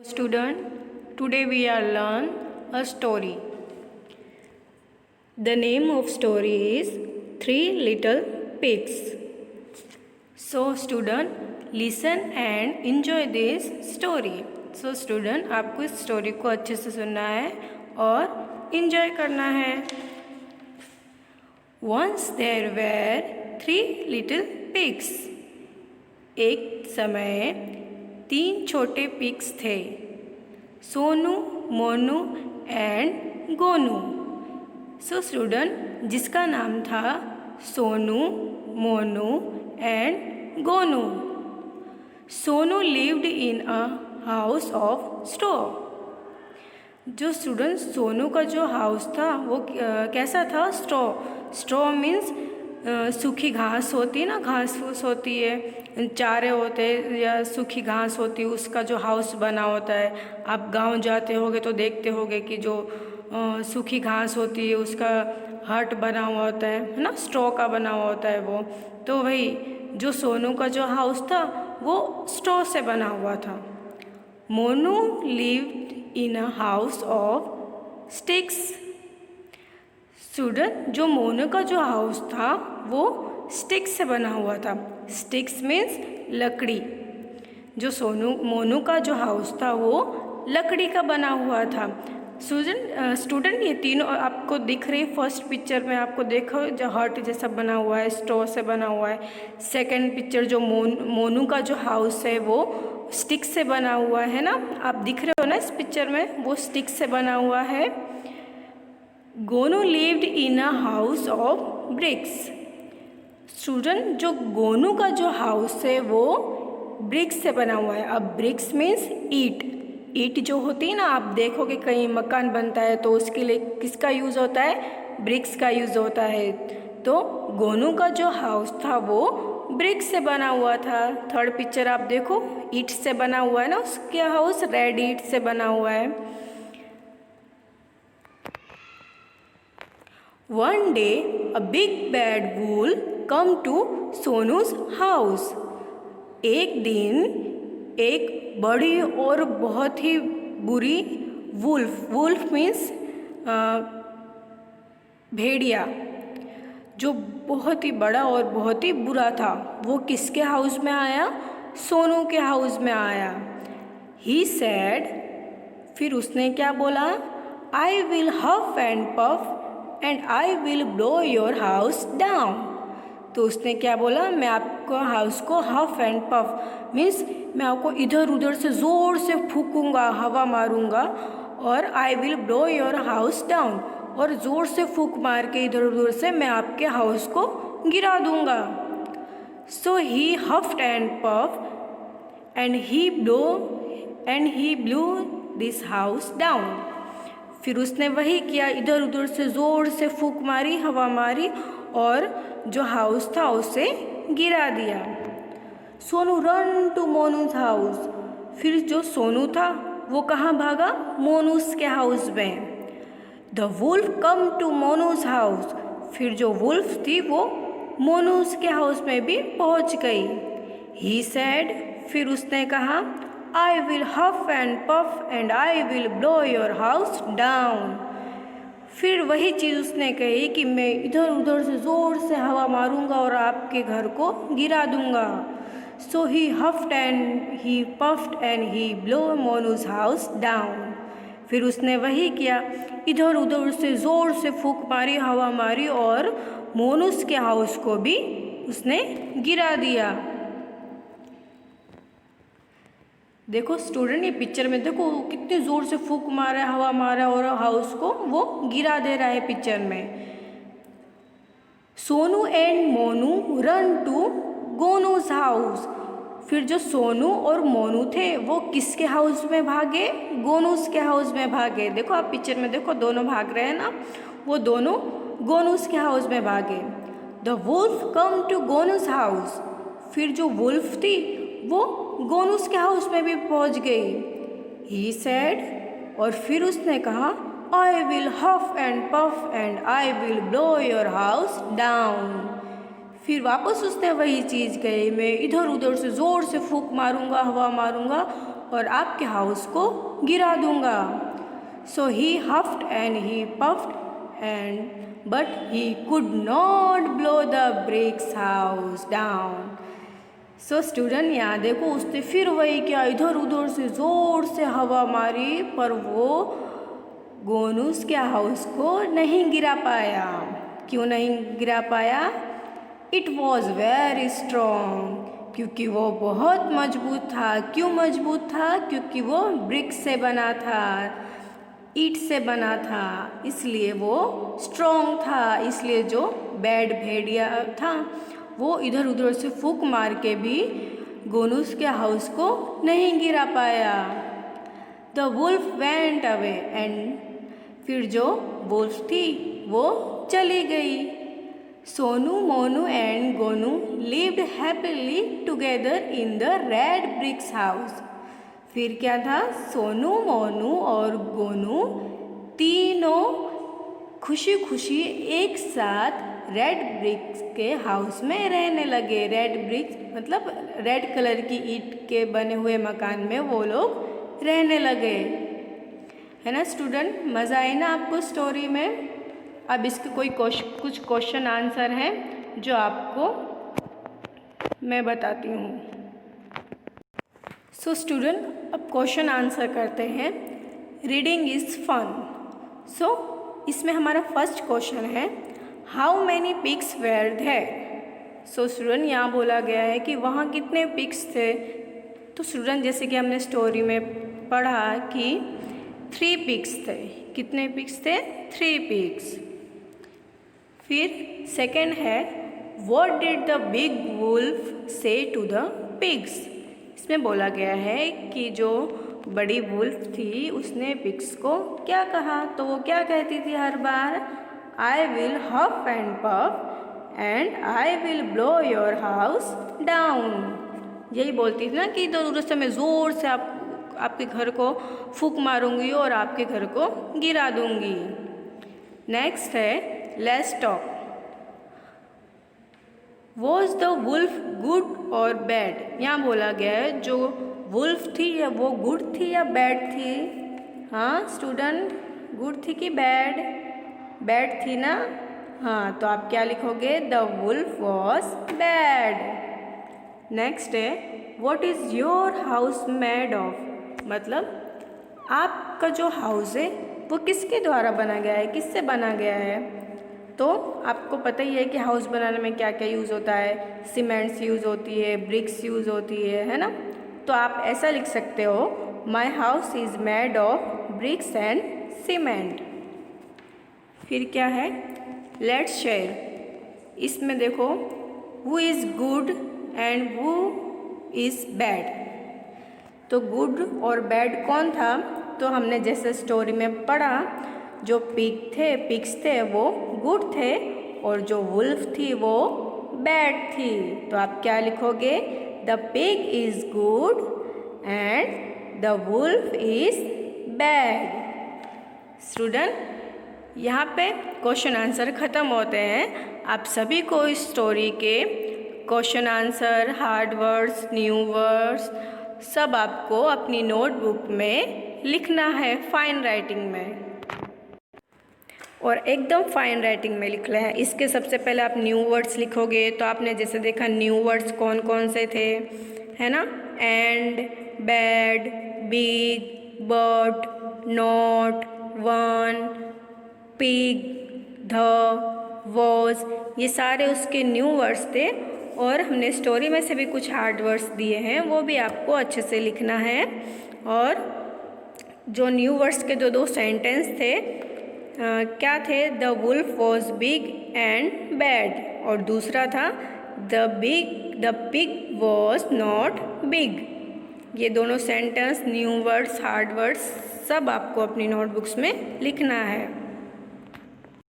Student, today we are learn a story. The name of story is Three Little Pigs. So student, listen and enjoy this story. So student, आपको इस story को अच्छे से सुनना है और enjoy करना है. Once there were three little pigs. एक समय तीन छोटे पिग्स थे, Sonu, Monu and Gonu. So student, जिसका नाम था Sonu, Monu and Gonu. Sonu lived in a house of straw. जो स्टूडेंट सोनू का जो हाउस था वो कैसा था? स्ट्रॉ. स्ट्रॉ मीन्स सूखी घास होती है ना, घास फूस होती है, चारे होते हैं या सूखी घास होती है, उसका जो हाउस बना होता है. आप गांव जाते होगे तो देखते होगे कि जो सूखी घास होती है उसका हट बना हुआ होता है ना, स्ट्रॉ का बना हुआ होता है वो. तो वही जो सोनू का जो हाउस था वो स्ट्रॉ से बना हुआ था. Monu lived in a house of sticks. Student, जो मोनू का जो हाउस था वो स्टिक्स से बना हुआ था. स्टिक्स मीन्स लकड़ी. जो मोनू का जो हाउस था वो लकड़ी का बना हुआ था. स्टूडेंट ये तीनों आपको दिख रही. फर्स्ट पिक्चर में आपको देखो जो हट जैसा बना हुआ है, स्ट्रॉ से बना हुआ है. सेकंड पिक्चर जो मोनू का जो हाउस है वो स्टिक्स से बना हुआ है ना, आप दिख रहे हो ना इस पिक्चर में, वो स्टिक्स से बना हुआ है. Gonu lived in a house of BRICS. Student, जो गोनू का जो हाउस है वो ब्रिक्स से बना हुआ है. अब ब्रिक्स मीन्स ईट. ईट जो होती है ना, आप देखोगे कहीं मकान बनता है तो उसके लिए किसका यूज़ होता है? ब्रिक्स का यूज़ होता है. तो गोनू का जो हाउस था वो ब्रिक्स से बना हुआ था. थर्ड पिक्चर आप देखो, ईट से बना हुआ है ना उसके हाउस, रेड ईट से बना हुआ है. One day, a big bad wolf come to सोनू's house. एक दिन एक बड़ी और बहुत ही बुरी वुल्फ. वुल्फ मीन्स भेड़िया, जो बहुत ही बड़ा और बहुत ही बुरा था, वो किसके हाउस में आया? सोनू के हाउस में आया. He said, फिर उसने क्या बोला? I will huff and puff and I will blow your house down. तो उसने क्या बोला? मैं आपको हाउस को हफ एंड पफ मीन्स मैं आपको इधर उधर से ज़ोर से फूकूंगा, हवा मारूंगा, और आई will blow your house down, और ज़ोर से फूक मार के इधर उधर से मैं आपके हाउस को गिरा दूंगा. So he huffed and puff and he blew this house down. फिर उसने वही किया, इधर उधर से ज़ोर से फूक मारी, हवा मारी, और जो हाउस था उसे गिरा दिया. Sonu ran to Monu's house. फिर जो सोनू था वो कहाँ भागा? मोनूस के हाउस में. The wolf came to Monu's house. फिर जो वुल्फ थी वो मोनूस के हाउस में भी पहुँच गई. ही सेड, फिर उसने कहा, I will huff and puff and I will blow your house down. फिर वही चीज़ उसने कही कि मैं इधर उधर से ज़ोर से हवा मारूंगा और आपके घर को गिरा दूंगा. So he huffed and he puffed and he blew Monu's house down. फिर उसने वही किया, इधर उधर से ज़ोर से फूंक मारी, हवा मारी, और मोनूस के हाउस को भी उसने गिरा दिया. देखो स्टूडेंट, ये पिक्चर में देखो कितनी ज़ोर से फूंक मारा है, हवा मारा, और हाउस को वो गिरा दे रहा है पिक्चर में. Sonu and Monu ran to Gonu's house. फिर जो सोनू और मोनू थे वो किसके हाउस में भागे? गोनूस के हाउस में भागे. देखो आप पिक्चर में देखो, दोनों भाग रहे हैं ना, वो दोनों गोनूस के हाउस में भागे. The wolf came to Gonu's house. फिर जो वुल्फ थी वो गोनूस के हाउस में भी पहुंच गई. ही सेड, और फिर उसने कहा, I will huff and puff and I will blow your house down. फिर वापस उसने वही चीज़ कही, मैं इधर उधर से ज़ोर से फूंक मारूंगा, हवा मारूंगा, और आपके हाउस को गिरा दूंगा। So he huffed and he puffed and but he could not blow the bricks house down. So student यहाँ देखो, उसने फिर वही किया, इधर उधर से ज़ोर से हवा मारी, पर वो गोनूस के हाउस को नहीं गिरा पाया। क्यों नहीं गिरा पाया? इट वॉज वेरी स्ट्रॉन्ग, क्योंकि वो बहुत मजबूत था। क्यों मजबूत था? क्योंकि वो ब्रिक से बना था, ईंट से बना था, इसलिए वो स्ट्रॉन्ग था। इसलिए जो बैड भेड़िया था वो इधर उधर से फूंक मार के भी गोनूस के हाउस को नहीं गिरा पाया। The wolf went away and फिर जो वुल्फ थी वो चली गई। Sonu, Monu and Gonu lived happily together in the red bricks house. फिर क्या था? सोनू, मोनू और गोनू तीनों खुशी खुशी एक साथ रेड ब्रिक्स के हाउस में रहने लगे। रेड ब्रिक्स मतलब रेड कलर की ईंट के बने हुए मकान में वो लोग रहने लगे। है ना स्टूडेंट? मज़ा आई ना आपको स्टोरी में? अब इसके कुछ क्वेश्चन आंसर हैं जो आपको मैं बताती हूँ। सो स्टूडेंट, अब क्वेश्चन आंसर करते हैं। Reading is fun. सो इसमें हमारा फर्स्ट क्वेश्चन है, how many pigs were there? So student, यहाँ बोला गया है कि वहाँ कितने पिग्स थे। तो स्टूडेंट, जैसे कि हमने स्टोरी में पढ़ा कि 3 पिग्स थे। कितने पिग्स थे? 3 पिग्स। फिर सेकंड है, what did the big wolf say to the pigs? इसमें बोला गया है कि जो बड़ी वुल्फ थी उसने पिग्स को क्या कहा। तो वो क्या कहती थी हर बार? I will huff and puff and I will blow your house down. यही बोलती थी ना कि इधर उधर से मैं ज़ोर से आपके घर को फूंक मारूंगी और आपके घर को गिरा दूंगी। नेक्स्ट है, let's talk. Was the wolf good और बैड? यहाँ बोला गया है जो वुल्फ थी या वो गुड थी या बैड थी? हाँ स्टूडेंट, गुड थी कि बैड? बैड थी ना? हाँ, तो आप क्या लिखोगे? The wolf was bad. Next है, what is your house made of? मतलब आपका जो हाउस है वो किसके द्वारा बना गया है, किससे बना गया है? तो आपको पता ही है कि हाउस बनाने में क्या क्या यूज़ होता है। सीमेंट्स यूज़ होती है, ब्रिक्स यूज़ होती है ना? तो आप ऐसा लिख सकते हो, my house is made of BRICS and cement. फिर क्या है? Let's share. इसमें देखो, who is good and who is bad. तो गुड और बैड कौन था? तो हमने जैसे स्टोरी में पढ़ा, जो पिग्स थे वो गुड थे और जो वुल्फ थी वो बैड थी। तो आप क्या लिखोगे? The pig is good and the wolf is bad. Student, यहाँ पे क्वेश्चन आंसर ख़त्म होते हैं। आप सभी को इस स्टोरी के question answer, hard words, new words सब आपको अपनी नोटबुक में लिखना है, फाइन राइटिंग में, और एकदम फाइन राइटिंग में लिखना है। इसके सबसे पहले आप न्यू वर्ड्स लिखोगे। तो आपने जैसे देखा न्यू वर्ड्स कौन कौन से थे, है ना? And, bad, big, but, not, one, pig, the, was, ये सारे उसके न्यू वर्ड्स थे। और हमने स्टोरी में से भी कुछ हार्ड वर्ड्स दिए हैं, वो भी आपको अच्छे से लिखना है। और जो न्यू वर्ड्स के दो सेंटेंस थे, क्या थे? The wolf was big and bad, और दूसरा था the pig was not big. ये दोनों sentence, new words, hard words सब आपको अपनी नोटबुक्स में लिखना है।